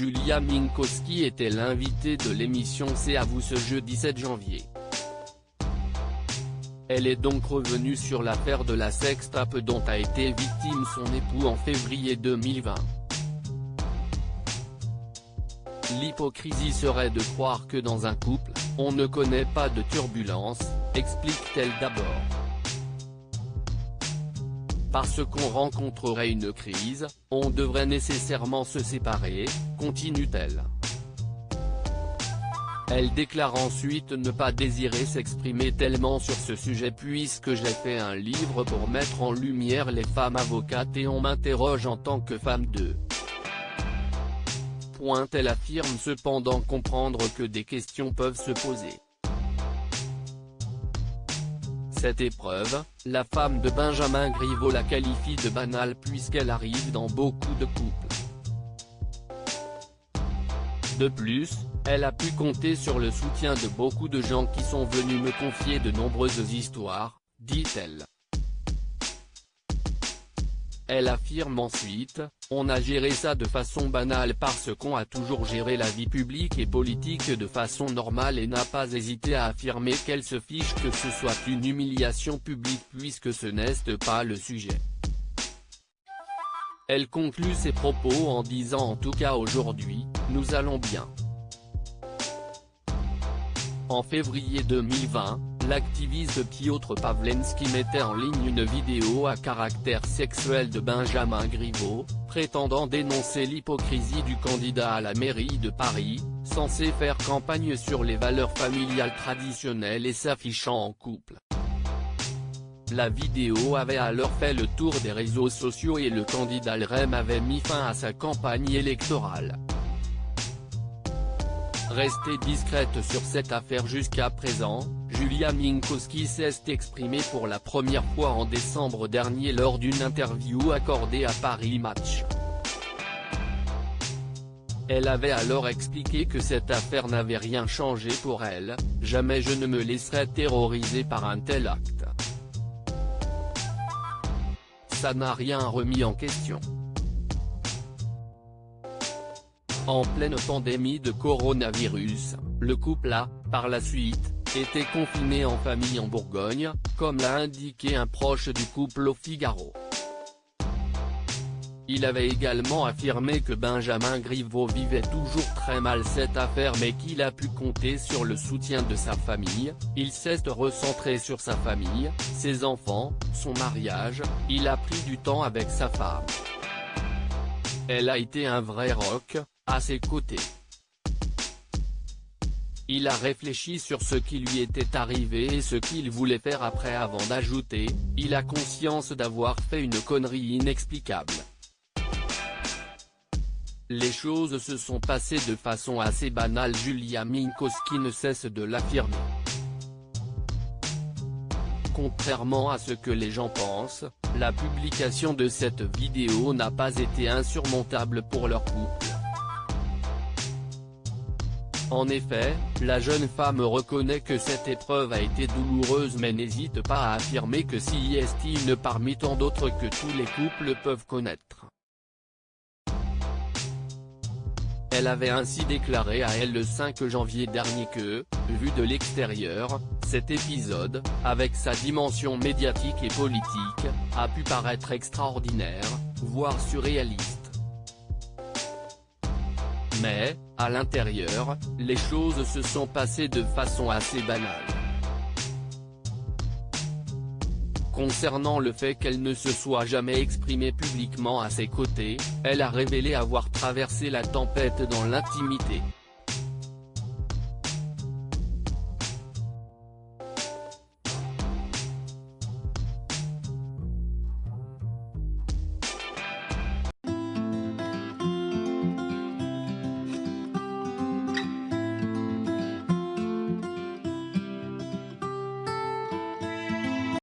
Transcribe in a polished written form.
Julia Minkowski était l'invitée de l'émission C'est à vous ce jeudi 7 janvier. Elle est donc revenue sur l'affaire de la sextape dont a été victime son époux en février 2020. L'hypocrisie serait de croire que dans un couple, on ne connaît pas de turbulences, explique-t-elle d'abord. Parce qu'on rencontrerait une crise, on devrait nécessairement se séparer, continue-t-elle. Elle déclare ensuite ne pas désirer s'exprimer tellement sur ce sujet puisque j'ai fait un livre pour mettre en lumière les femmes avocates et on m'interroge en tant que femme de. Elle affirme cependant comprendre que des questions peuvent se poser. Cette épreuve, la femme de Benjamin Griveaux la qualifie de banale puisqu'elle arrive dans beaucoup de couples. De plus, elle a pu compter sur le soutien de beaucoup de gens qui sont venus me confier de nombreuses histoires, dit-elle. Elle affirme ensuite, on a géré ça de façon banale parce qu'on a toujours géré la vie publique et politique de façon normale et n'a pas hésité à affirmer qu'elle se fiche que ce soit une humiliation publique puisque ce n'est pas le sujet. Elle conclut ses propos en disant en tout cas aujourd'hui, nous allons bien. En février 2020, l'activiste Piotr Pawlenski mettait en ligne une vidéo à caractère sexuel de Benjamin Griveaux, prétendant dénoncer l'hypocrisie du candidat à la mairie de Paris, censé faire campagne sur les valeurs familiales traditionnelles et s'affichant en couple. La vidéo avait alors fait le tour des réseaux sociaux et le candidat LREM avait mis fin à sa campagne électorale. Restée discrète sur cette affaire jusqu'à présent, Julia Minkowski s'est exprimée pour la première fois en décembre dernier lors d'une interview accordée à Paris Match. Elle avait alors expliqué que cette affaire n'avait rien changé pour elle, jamais je ne me laisserai terroriser par un tel acte. Ça n'a rien remis en question. En pleine pandémie de coronavirus, le couple a, par la suite, été confiné en famille en Bourgogne, comme l'a indiqué un proche du couple au Figaro. Il avait également affirmé que Benjamin Griveaux vivait toujours très mal cette affaire mais qu'il a pu compter sur le soutien de sa famille, il s'est recentré sur sa famille, ses enfants, son mariage, il a pris du temps avec sa femme. Elle a été un vrai rock, à ses côtés. Il a réfléchi sur ce qui lui était arrivé et ce qu'il voulait faire après avant d'ajouter, il a conscience d'avoir fait une connerie inexplicable. Les choses se sont passées de façon assez banale. Julia Minkowski ne cesse de l'affirmer. Contrairement à ce que les gens pensent, la publication de cette vidéo n'a pas été insurmontable pour leur couple. En effet, la jeune femme reconnaît que cette épreuve a été douloureuse mais n'hésite pas à affirmer que si est une parmi tant d'autres que tous les couples peuvent connaître. Elle avait ainsi déclaré à Elle le 5 janvier dernier que, vu de l'extérieur, cet épisode, avec sa dimension médiatique et politique, a pu paraître extraordinaire, voire surréaliste. Mais, à l'intérieur, les choses se sont passées de façon assez banale. Concernant le fait qu'elle ne se soit jamais exprimée publiquement à ses côtés, elle a révélé avoir traversé la tempête dans l'intimité.